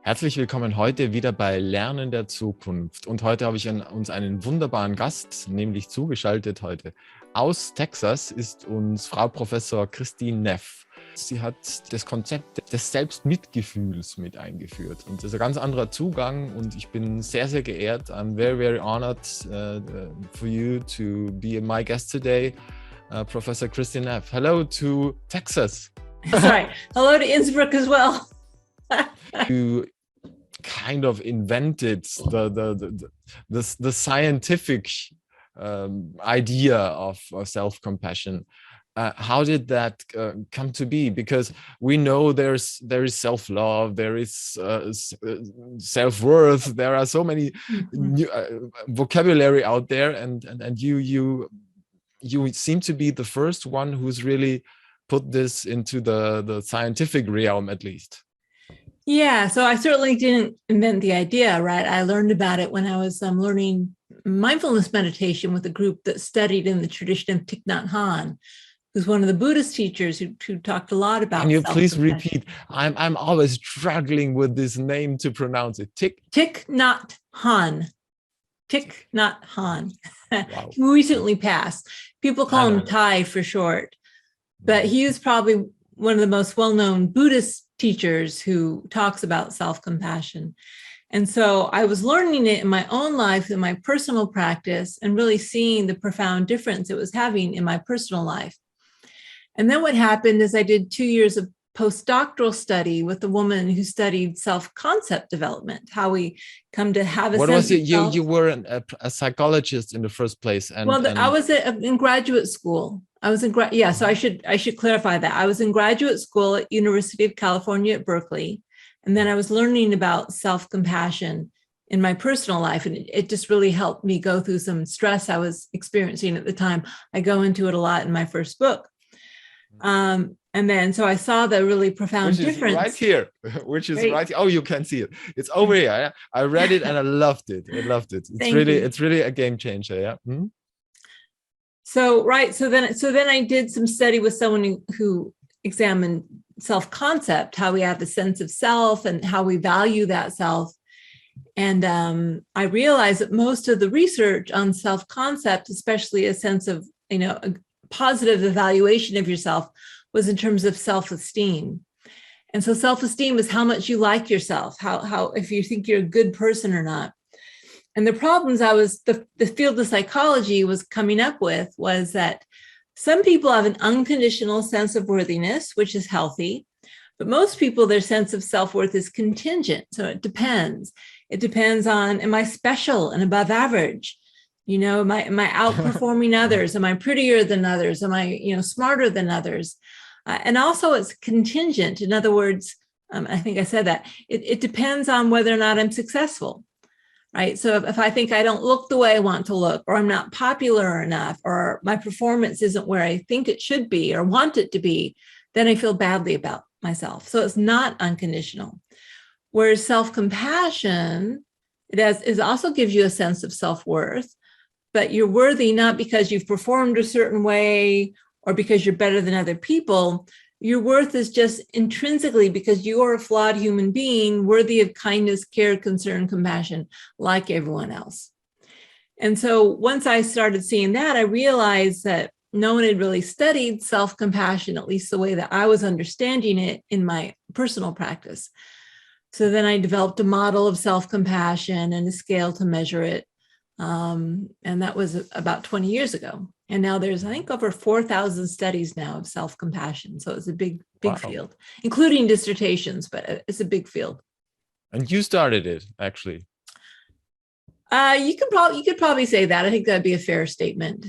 Herzlich willkommen heute wieder bei Lernen der Zukunft. Und heute habe ich uns einen wunderbaren Gast, nämlich zugeschaltet heute. Aus Texas ist uns Frau Professor Kristin Neff. Sie hat das Konzept des Selbstmitgefühls mit eingeführt. Und das ist ein ganz anderer Zugang und ich bin sehr, sehr geehrt. I'm very, very honored for you to be my guest today, Professor Kristin Neff. Hello to Texas. Sorry. Hello to Innsbruck as well. You kind of invented the scientific idea of self-compassion. How did that come to be? Because we know there is self-love, there is self-worth. There are so many new, vocabulary out there, and you seem to be the first one who's really put this into the scientific realm, at least. Yeah, so I certainly didn't invent the idea, right? I learned about it when I was learning mindfulness meditation with a group that studied in the tradition of Thich Nhat Hanh, who's one of the Buddhist teachers who talked a lot about. Can you please repeat? I'm always struggling with this name to pronounce it. Thich Nhat Hanh. Thich Nhat Hanh. Wow. He recently passed. People call him Thai for short, but he was probably one of the most well-known Buddhist teachers who talks about self-compassion. And so I was learning it in my own life, in my personal practice, and really seeing the profound difference it was having in my personal life. And then what happened is I did 2 years of postdoctoral study with a woman who studied self-concept development, how we come to have a what sense was it? of self. You were a psychologist in the first place. I was in graduate school. I was in so I should clarify that. I was in graduate school at University of California at Berkeley, and then I was learning about self-compassion in my personal life, and it just really helped me go through some stress I was experiencing at the time. I go into it a lot in my first book. And then so I saw the really profound difference. Right here, which is right here. Oh, you can see it. It's over here. Yeah? I read it and I loved it. It's really a game changer. Yeah. Mm-hmm. So then I did some study with someone who examined self-concept, how we have a sense of self and how we value that self. And I realized that most of the research on self-concept, especially a sense of, a positive evaluation of yourself, was in terms of self-esteem. And so self-esteem is how much you like yourself, how if you think you're a good person or not. And the problems the field of psychology was coming up with was that some people have an unconditional sense of worthiness, which is healthy, but most people, their sense of self-worth is contingent. So it depends. It depends on, am I special and above average? Am I outperforming others? Am I prettier than others? Am I, smarter than others? And also it's contingent. In other words, I think I said that, it depends on whether or not I'm successful. Right. So if I think I don't look the way I want to look, or I'm not popular enough, or my performance isn't where I think it should be or want it to be, then I feel badly about myself. So it's not unconditional. Whereas self-compassion, it also gives you a sense of self-worth, but you're worthy not because you've performed a certain way or because you're better than other people. Your worth is just intrinsically because you are a flawed human being worthy of kindness, care, concern, compassion, like everyone else. And so once I started seeing that, I realized that no one had really studied self-compassion, at least the way that I was understanding it in my personal practice. So then I developed a model of self-compassion and a scale to measure it. And that was about 20 years ago. And now there's, I think, over 4,000 studies now of self-compassion. So it's a big field, including dissertations, but it's a big field. And you started it, actually. You could probably say that. I think that'd be a fair statement.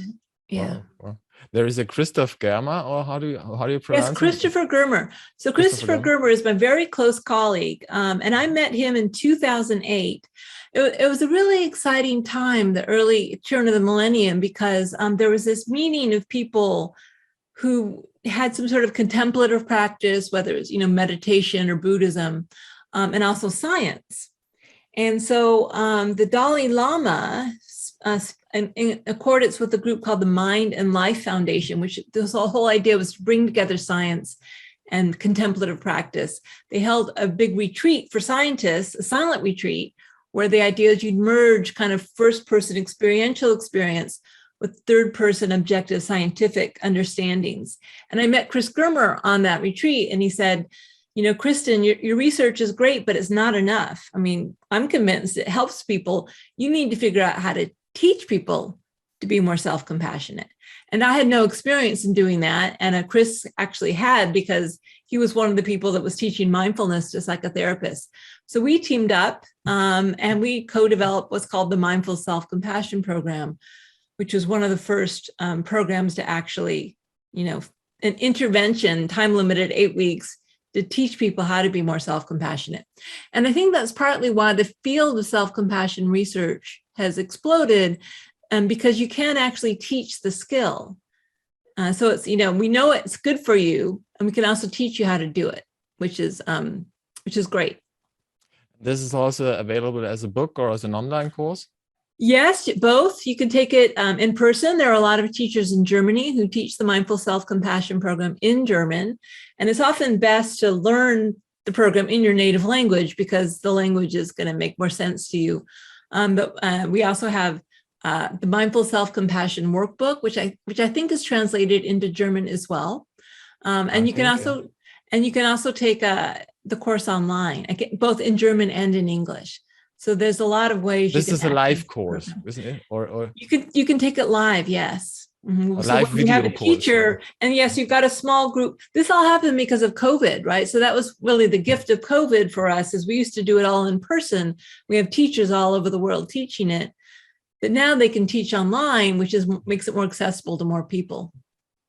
Yeah. Wow. There is a Christoph Germer, or how do you pronounce it? Yes, Christopher Germer. So Christopher Germer is my very close colleague, and I met him in 2008. It was a really exciting time, the early turn of the millennium, because there was this meeting of people who had some sort of contemplative practice, whether it's meditation or Buddhism, and also science. And so the Dalai Lama, in accordance with a group called the Mind and Life Foundation, which this whole idea was to bring together science and contemplative practice. They held a big retreat for scientists, a silent retreat, where the idea is you'd merge kind of first-person experiential experience with third-person objective scientific understandings. And I met Chris Germer on that retreat, and he said, you know, Kristin, your research is great, but it's not enough. I mean, I'm convinced it helps people. You need to figure out how to teach people to be more self-compassionate. And I had no experience in doing that. And Chris actually had, because he was one of the people that was teaching mindfulness to psychotherapists. So we teamed up and we co-developed what's called the Mindful Self-Compassion Program, which was one of the first programs to actually, you know, an intervention, time limited 8 weeks, to teach people how to be more self-compassionate. And I think that's partly why the field of self-compassion research has exploded, because you can actually teach the skill. So it's, you know, we know it's good for you, and we can also teach you how to do it, which is great. This is also available as a book or as an online course? Yes, both. You can take it in person. There are a lot of teachers in Germany who teach the Mindful Self-Compassion program in German. And it's often best to learn the program in your native language, because the language is going to make more sense to you. But we also have the Mindful Self-Compassion workbook, which I think is translated into German as well. And you can also take the course online, both in German and in English. So there's a lot of ways. This is a live course, isn't it? Or you can take it live, yes. Mm-hmm. So live video you have a course, teacher, and yes, you've got a small group. This all happened because of COVID, right? So that was really the gift of COVID for us, is we used to do it all in person. We have teachers all over the world teaching it, but now they can teach online, which makes it more accessible to more people.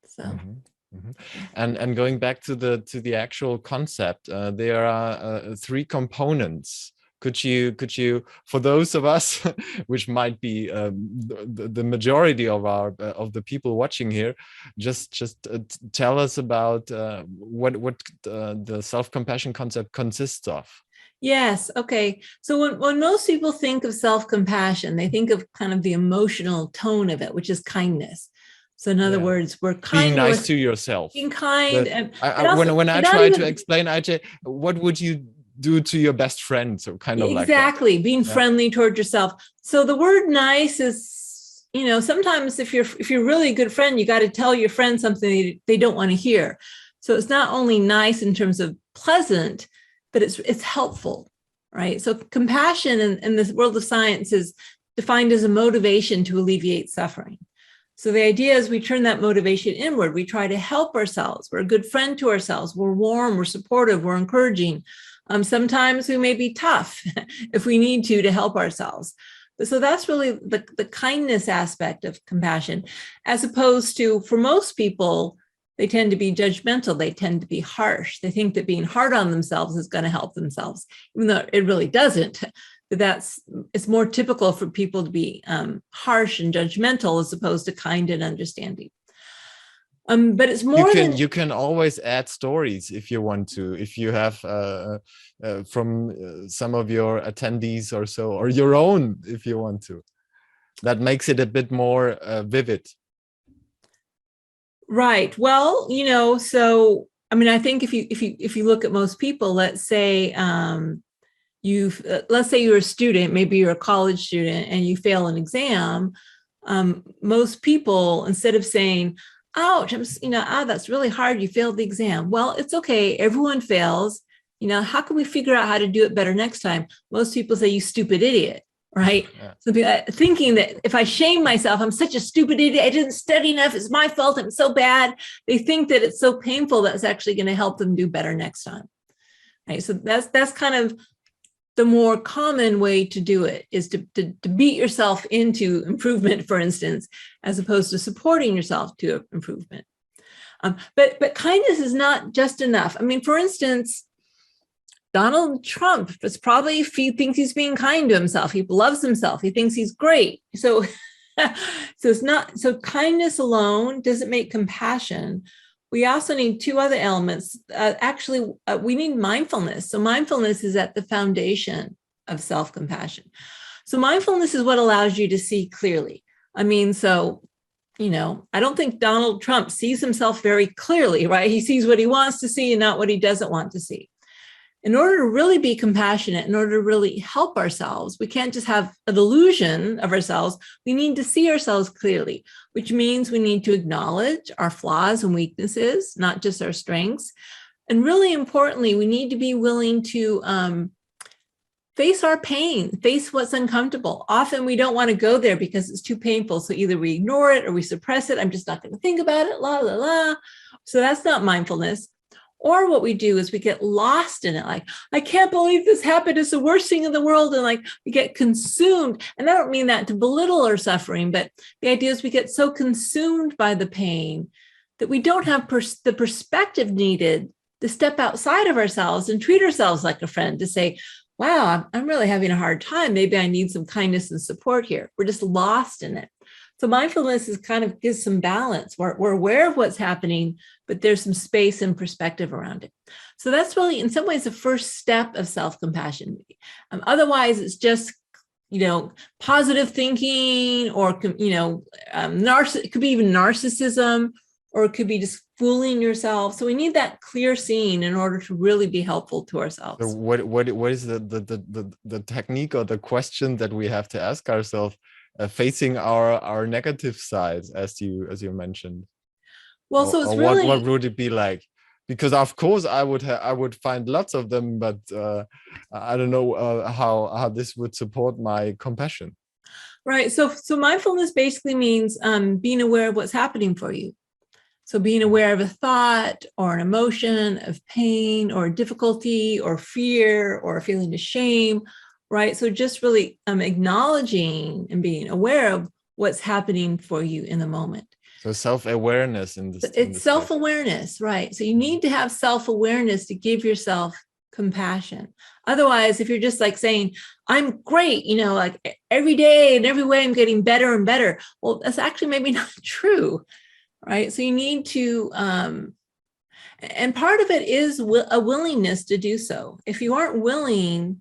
So. Mm-hmm. Mm-hmm. And going back to the actual concept, there are 3 components. Could you, for those of us, which might be the majority of the people watching here, just tell us about what the self-compassion concept consists of? Yes. Okay. So when most people think of self-compassion, they think of kind of the emotional tone of it, which is kindness. So in other words, we're kind. Being nice to yourself. Being kind. When I try to explain, what would you do to your best friend? So kind of exactly, like being friendly toward yourself. So the word nice is, you know, sometimes if you're really a good friend, you got to tell your friend something they don't want to hear. So it's not only nice in terms of pleasant, but it's helpful, right? So compassion in this world of science is defined as a motivation to alleviate suffering. So the idea is we turn that motivation inward. We try to help ourselves. We're a good friend to ourselves. We're warm, we're supportive, we're encouraging. Sometimes we may be tough if we need to help ourselves. So that's really the kindness aspect of compassion, as opposed to, for most people, they tend to be judgmental. They tend to be harsh. They think that being hard on themselves is going to help themselves, even though it really doesn't. But it's more typical for people to be harsh and judgmental as opposed to kind and understanding. But it's more you can always add stories if you want to, if you have from some of your attendees or so, or your own, if you want to. That makes it a bit more vivid. Right. Well, you know, so I mean, I think if you look at most people, let's say let's say you're a student, maybe you're a college student, and you fail an exam. Most people, instead of saying, ouch, that's really hard, you failed the exam. Well, it's okay, everyone fails. You know, how can we figure out how to do it better next time? Most people say, you stupid idiot, right? Yeah. So thinking that if I shame myself, I'm such a stupid idiot, I didn't study enough, it's my fault, I'm so bad. They think that it's so painful that's actually going to help them do better next time. Right? So that's kind of the more common way to do it, is to beat yourself into improvement, for instance, as opposed to supporting yourself to improvement. But kindness is not just enough. I mean, for instance, Donald Trump is probably, he thinks he's being kind to himself. He loves himself. He thinks he's great. So it's not, so kindness alone doesn't make compassion. We also need 2 other elements. We need mindfulness. So mindfulness is at the foundation of self-compassion. So mindfulness is what allows you to see clearly. I mean, so, I don't think Donald Trump sees himself very clearly, right? He sees what he wants to see and not what he doesn't want to see. In order to really be compassionate, in order to really help ourselves, we can't just have an illusion of ourselves. We need to see ourselves clearly, which means we need to acknowledge our flaws and weaknesses, not just our strengths. And really importantly, we need to be willing to face our pain, face what's uncomfortable. Often we don't want to go there because it's too painful. So either we ignore it or we suppress it. I'm just not going to think about it, la, la, la. So that's not mindfulness. Or what we do is we get lost in it. Like, I can't believe this happened. It's the worst thing in the world. And like, we get consumed. And I don't mean that to belittle our suffering, but the idea is we get so consumed by the pain that we don't have the perspective needed to step outside of ourselves and treat ourselves like a friend, to say, wow, I'm really having a hard time. Maybe I need some kindness and support here. We're just lost in it. So mindfulness is kind of gives some balance. We're aware of what's happening, but there's some space and perspective around it. So that's really, in some ways, the first step of self-compassion. Otherwise, it's just, positive thinking, or, it could be even narcissism, or it could be just fooling yourself. So we need that clear seeing in order to really be helpful to ourselves. So what is the technique or the question that we have to ask ourselves? Facing our negative sides, as you mentioned. Well, so it's really, what would it be like? Because of course I would find lots of them, but I don't know how this would support my compassion. Right. So mindfulness basically means being aware of what's happening for you. So being aware of a thought or an emotion of pain or difficulty or fear or a feeling of shame. Right. So just really acknowledging and being aware of what's happening for you in the moment. So self-awareness in this. It's self-awareness, right? So you need to have self-awareness to give yourself compassion. Otherwise, if you're just like saying, I'm great, like every day and every way I'm getting better and better. Well, that's actually maybe not true. Right. So you need to, and part of it is a willingness to do so. If you aren't willing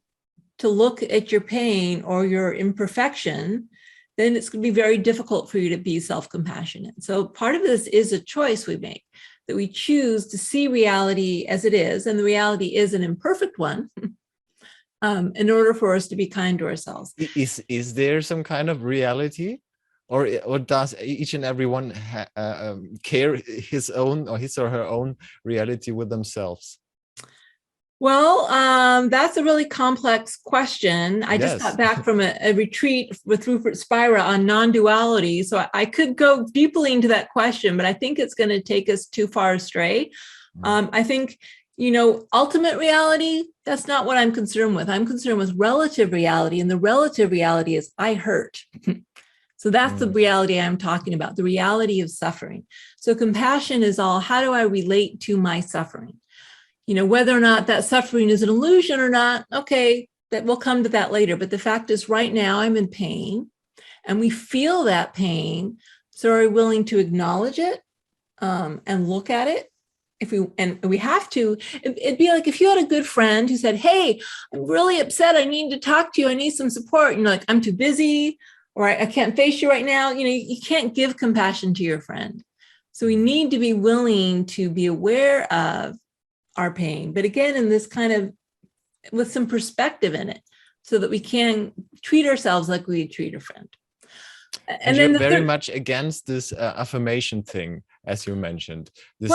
to look at your pain or your imperfection, then it's going to be very difficult for you to be self-compassionate. So part of this is a choice we make, that we choose to see reality as it is, and the reality is an imperfect one, in order for us to be kind to ourselves. Is there some kind of reality, or does each and every one care his own or his or her own reality with themselves? Well, that's a really complex question. I just got back from a retreat with Rupert Spira on non-duality. So I could go deeply into that question, but I think it's going to take us too far astray. I think, ultimate reality, that's not what I'm concerned with. I'm concerned with relative reality. And the relative reality is I hurt. So that's the reality I'm talking about, the reality of suffering. So compassion is all, how do I relate to my suffering? Whether or not that suffering is an illusion or not, okay, that we'll come to that later. But the fact is right now I'm in pain and we feel that pain. So are we willing to acknowledge it and look at it? We have to, it'd be like if you had a good friend who said, hey, I'm really upset. I need to talk to you. I need some support. And you're like, I'm too busy, or I can't face you right now. You can't give compassion to your friend. So we need to be willing to be aware of our pain, but again, in this kind of, with some perspective in it, so that we can treat ourselves like we treat a friend. And then you're very much against this affirmation thing, as you mentioned, this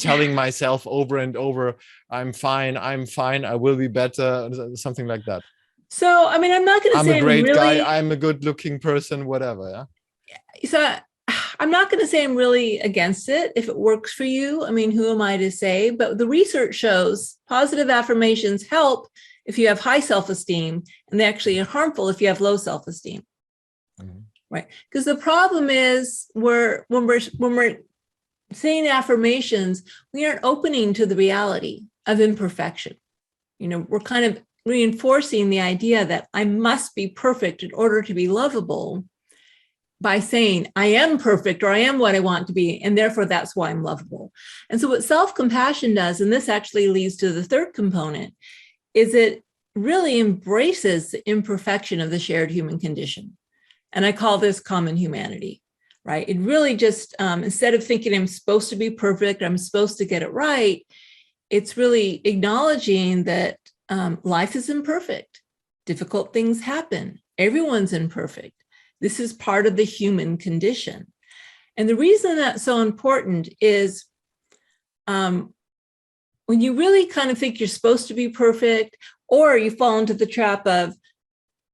telling myself over and over, I'm fine, I will be better, something like that. So, I'm not going to say I'm a great guy, I'm a good looking person, whatever. Yeah. So I'm not going to say I'm really against it if it works for you. Who am I to say? But the research shows positive affirmations help if you have high self-esteem, and they actually are harmful if you have low self-esteem. Right? Because the problem is when we're saying affirmations, we aren't opening to the reality of imperfection. We're kind of reinforcing the idea that I must be perfect in order to be lovable, by saying I am perfect or I am what I want to be, and therefore that's why I'm lovable. And so what self-compassion does, and this actually leads to the third component, is it really embraces the imperfection of the shared human condition. And I call this common humanity. right? It really just, instead of thinking I'm supposed to be perfect, I'm supposed to get it right, it's really acknowledging that life is imperfect. Difficult things happen. Everyone's imperfect. This is part of the human condition. And the reason that's so important is when you really kind of think you're supposed to be perfect, or you fall into the trap of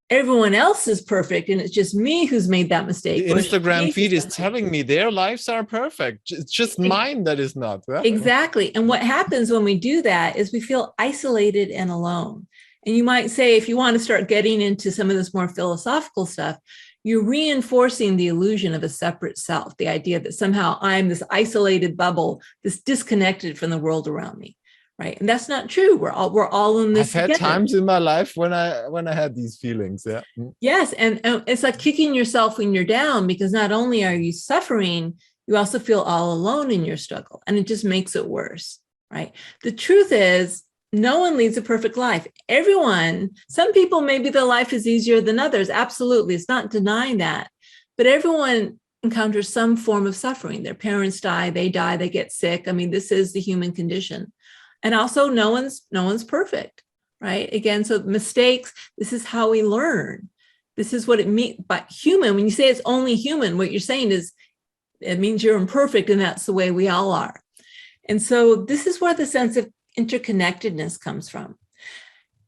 everyone else is perfect and it's just me who's made that mistake. The Instagram feed is telling me their lives are perfect. It's just mine that is not. Exactly. And what happens when we do that is we feel isolated and alone. And you might say, if you want to start getting into some of this more philosophical stuff, you're reinforcing the illusion of a separate self, the idea that somehow I'm this isolated bubble, this disconnected from the world around me, right? And that's not true. We're all in this. I've had times in my life when I had these feelings. Yeah. Yes, and it's like kicking yourself when you're down, because not only are you suffering, you also feel all alone in your struggle, and it just makes it worse, right? The truth is, no one leads a perfect life. Everyone, some people, maybe their life is easier than others. Absolutely. It's not denying that. But everyone encounters some form of suffering. Their parents die, they get sick. I mean, this is the human condition. And also no one's perfect, right? Again, so mistakes, this is how we learn. This is what it means by human. When you say it's only human, what you're saying is it means you're imperfect, and that's the way we all are. And so this is where the sense of interconnectedness comes from.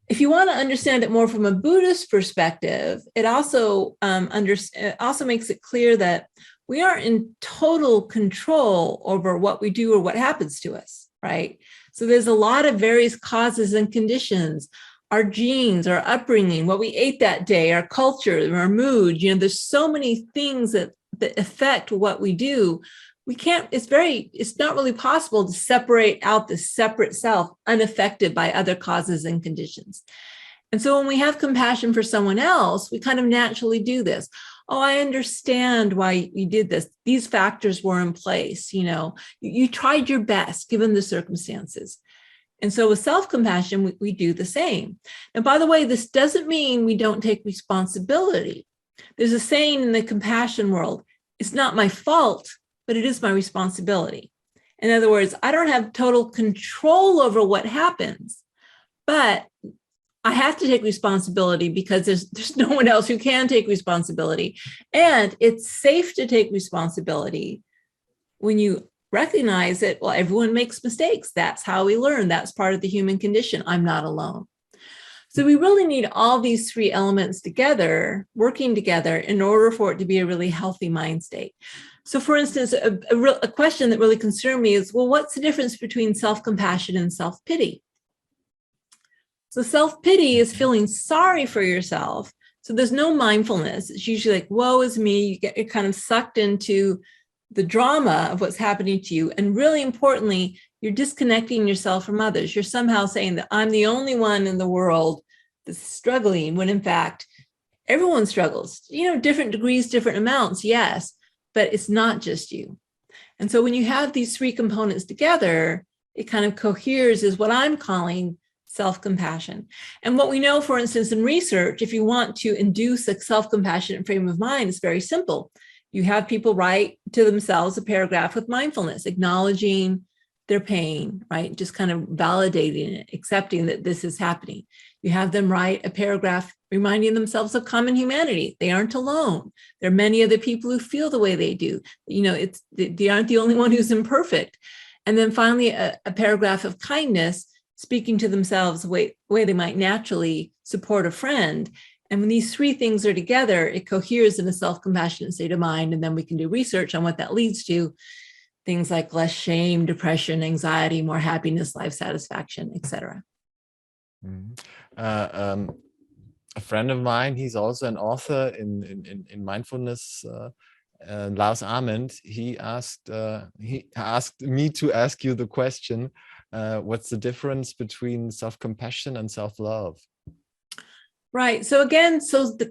If you want to understand it more from a Buddhist perspective, it also makes it clear that we aren't in total control over what we do or what happens to us, right? So there's a lot of various causes and conditions, our genes, our upbringing, what we ate that day, our culture, our mood. There's so many things that affect what we do. We can't, it's not really possible to separate out the separate self unaffected by other causes and conditions. And so when we have compassion for someone else, we kind of naturally do this. Oh, I understand why you did this. These factors were in place. You tried your best given the circumstances. And so with self-compassion, we do the same. And by the way, this doesn't mean we don't take responsibility. There's a saying in the compassion world, it's not my fault, but it is my responsibility. In other words, I don't have total control over what happens, but I have to take responsibility because there's no one else who can take responsibility. And it's safe to take responsibility when you recognize that, well, everyone makes mistakes. That's how we learn. That's part of the human condition. I'm not alone. So we really need all these three elements together, working together, in order for it to be a really healthy mind state. So for instance, a question that really concerned me is, well, what's the difference between self-compassion and self-pity? So self-pity is feeling sorry for yourself. So there's no mindfulness. It's usually like, woe is me. You're kind of sucked into the drama of what's happening to you. And really importantly, you're disconnecting yourself from others. You're somehow saying that I'm the only one in the world that's struggling, when in fact, everyone struggles. Different degrees, different amounts, yes, but it's not just you. And so when you have these three components together, it kind of coheres is what I'm calling self-compassion. And what we know, for instance, in research, if you want to induce a self-compassionate frame of mind, it's very simple. You have people write to themselves a paragraph with mindfulness, acknowledging their pain, right? Just kind of validating it, accepting that this is happening. You have them write a paragraph reminding themselves of common humanity. They aren't alone. There are many other people who feel the way they do. They aren't the only one who's imperfect. And then finally, a paragraph of kindness, speaking to themselves the way they might naturally support a friend. And when these three things are together, it coheres in a self-compassionate state of mind. And then we can do research on what that leads to. Things like less shame, depression, anxiety, more happiness, life satisfaction, etc. A friend of mine, he's also an author in mindfulness, Lars Ament. He asked me to ask you the question, what's the between self-compassion and self-love? Right. So again,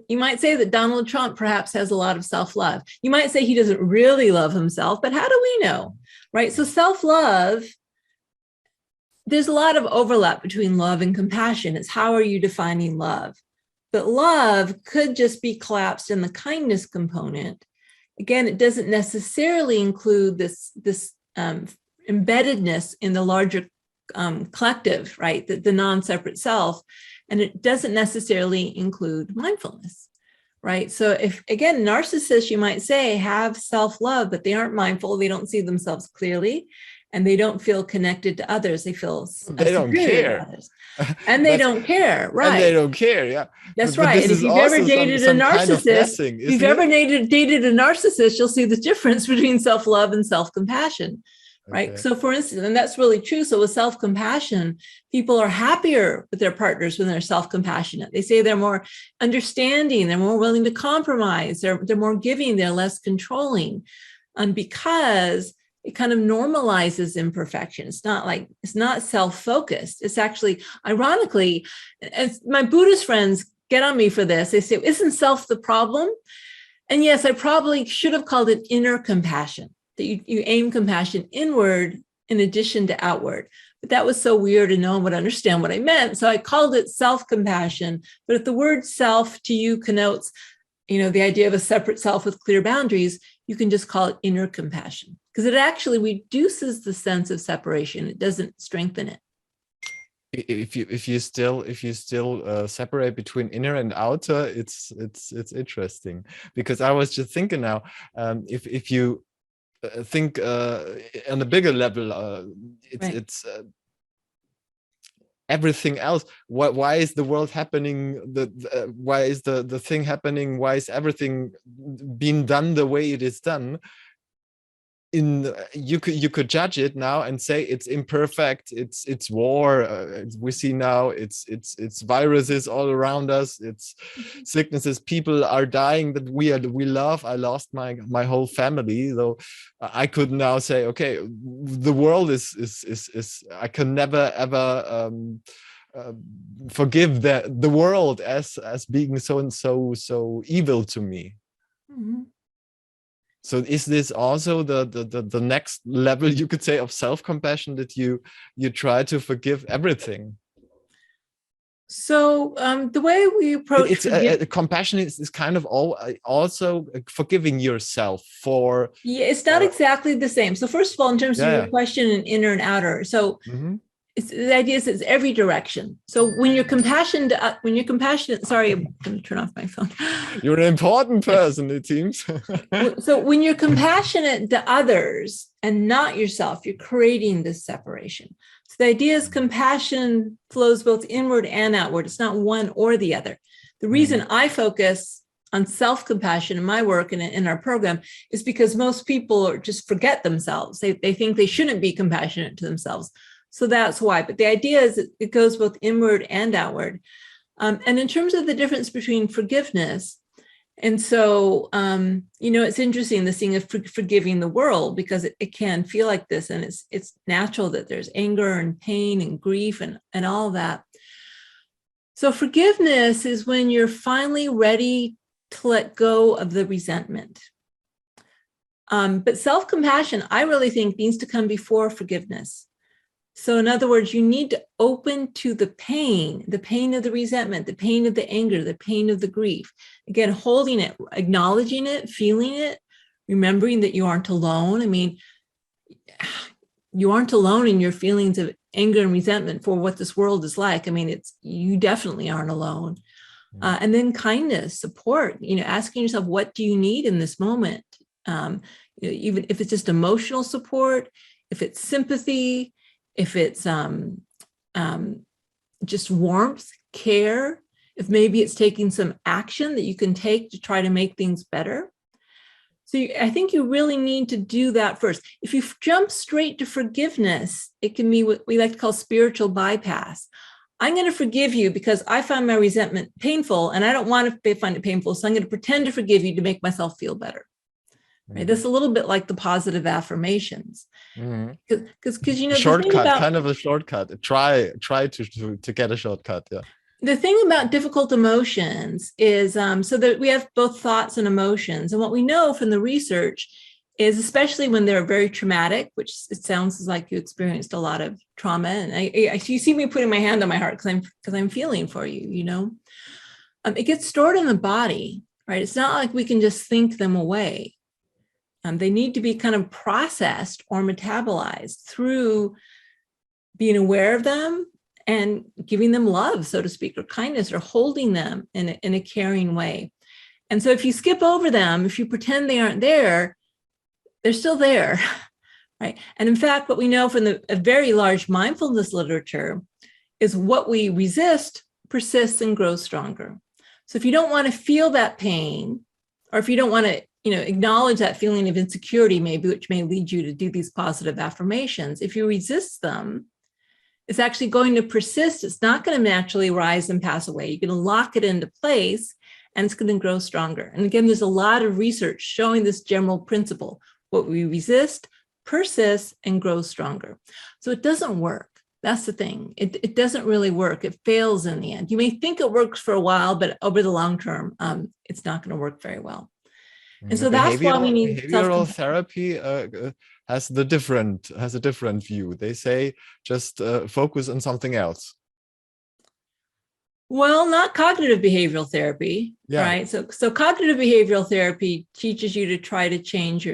you might say that Donald Trump perhaps has a lot of self-love. You might say he doesn't really love himself, but how do we know? Right. So self-love, there's a lot of overlap between love and compassion. It's how are you defining love? But love could just be collapsed in the kindness component. again, it doesn't necessarily include this embeddedness in the larger collective, right? The non-separate self. And it doesn't necessarily include mindfulness, right? So if, again, narcissists, you might say, have self-love, but they aren't mindful, they don't see themselves clearly, and they don't feel connected to others. They feel they don't care. And they don't care, right? And they don't care, yeah. That's right. And if you've ever dated a narcissist, if you've ever dated a narcissist, you'll see the difference between self-love and self-compassion. Right. Okay. So for instance, and that's really true. So with self-compassion, people are happier with their partners when they're self-compassionate. They say they're more understanding, they're more willing to compromise, they're more giving, they're less controlling. And because it kind of normalizes imperfection. It's not self-focused. It's actually, ironically, as my Buddhist friends get on me for this, they say, isn't self the problem? And yes, I probably should have called it inner compassion. That you aim compassion inward in addition to outward. But that was so weird and no one would understand what I meant. So I called it self-compassion. But if the word self to you connotes, the idea of a separate self with clear boundaries, you can just call it inner compassion because it actually reduces the sense of separation. It doesn't strengthen it. If you still separate between inner and outer, it's interesting because I was just thinking now, if you think on a bigger level, it's everything else. Why is the world happening? Why is the thing happening? Why is everything being done the way it is done? You could judge it now and say it's imperfect. It's war. We see now it's viruses all around us. It's sicknesses. People are dying that we love. I lost my whole family. So I could now say, okay, the world is I can never ever forgive the world as being so evil to me. Mm-hmm. So is this also the next level, you could say, of self-compassion, that you try to forgive everything? So the way we approach compassion is kind of also forgiving yourself for. Yeah, it's not exactly the same. So first of all, in terms of your question in inner and outer, so the idea is it's every direction. So when you're compassionate, sorry, I'm going to turn off my phone. You're an important person, it seems. So when you're compassionate to others and not yourself, you're creating this separation. So the idea is compassion flows both inward and outward. It's not one or the other. The reason I focus on self-compassion in my work and in our program is because most people just forget themselves. They think they shouldn't be compassionate to themselves. So that's why. But the idea is it goes both inward and outward. And in terms of the difference between forgiveness, and so, it's interesting, this thing of forgiving the world, because it can feel like this, and it's natural that there's anger and pain and grief and all that. So forgiveness is when you're finally ready to let go of the resentment. But self-compassion, I really think, needs to come before forgiveness. So in other words, you need to open to the pain of the resentment, the pain of the anger, the pain of the grief. Again, holding it, acknowledging it, feeling it, remembering that you aren't alone. I mean, you aren't alone in your feelings of anger and resentment for what this world is like. I mean, you definitely aren't alone. And then kindness, support, asking yourself, what do you need in this moment? Even if it's just emotional support, if it's sympathy, if it's just warmth, care, if maybe it's taking some action that you can take to try to make things better. So I think you really need to do that first. If you jump straight to forgiveness, it can be what we like to call spiritual bypass. I'm going to forgive you because I find my resentment painful and I don't want to find it painful. So I'm going to pretend to forgive you to make myself feel better. Right? That's a little bit like the positive affirmations. Because shortcut, kind of a shortcut. Try to get a shortcut. Yeah. The thing about difficult emotions is so that we have both thoughts and emotions. And what we know from the research is, especially when they're very traumatic, which it sounds like you experienced a lot of trauma. And you see me putting my hand on my heart because I'm feeling for you. It gets stored in the body, right? It's not like we can just think them away. They need to be kind of processed or metabolized through being aware of them and giving them love, so to speak, or kindness, or holding them in a caring way. And so if you skip over them, if you pretend they aren't there, they're still there, right? And in fact, what we know from a very large mindfulness literature is what we resist persists and grows stronger. So if you don't want to feel that pain, or if you don't want to, acknowledge that feeling of insecurity, maybe, which may lead you to do these positive affirmations, if you resist them, it's actually going to persist. It's not going to naturally rise and pass away. You're going to lock it into place, and it's going to grow stronger. And again, there's a lot of research showing this general principle. What we resist persists and grows stronger. So it doesn't work. That's the thing. It doesn't really work. It fails in the end. You may think it works for a while, but over the long term, it's not going to work very well. And so that's why we need behavioral therapy has a different view. They say just focus on something else. Well, not cognitive behavioral therapy, right? So cognitive behavioral therapy teaches you to try to change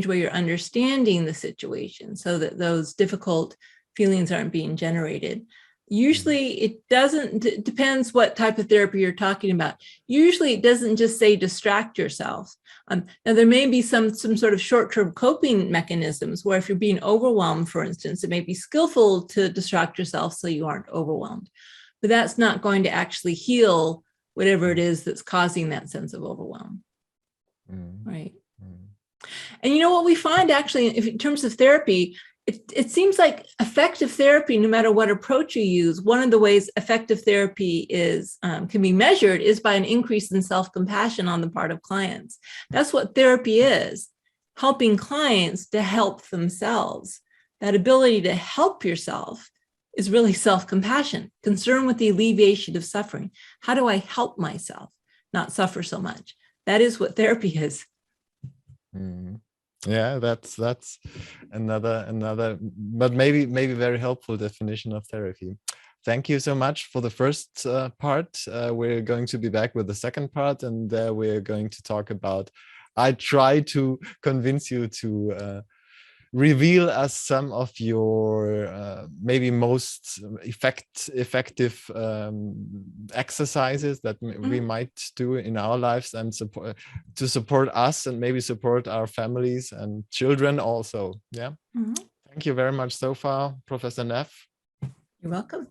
where you're understanding the situation, so that those difficult feelings aren't being generated. Usually it doesn't, it depends what type of therapy you're talking about. Usually it doesn't just say distract yourself. Now there may be some sort of short-term coping mechanisms where if you're being overwhelmed, for instance, it may be skillful to distract yourself so you aren't overwhelmed. But that's not going to actually heal whatever it is that's causing that sense of overwhelm, right? And what we find actually, in terms of therapy, it seems like effective therapy, no matter what approach you use, one of the ways effective therapy can be measured is by an increase in self-compassion on the part of clients. That's what therapy is, helping clients to help themselves. That ability to help yourself is really self-compassion, concern with the alleviation of suffering. How do I help myself not suffer so much? That is what therapy is. Yeah, that's another, but maybe very helpful definition of therapy. Thank you so much for the first part. We're going to be back with the second part, and we're going to talk about, I try to convince you to reveal us some of your maybe most effective exercises that we might do in our lives, and to support us and maybe support our families and children also. Thank you very much so far, Professor Neff. You're welcome.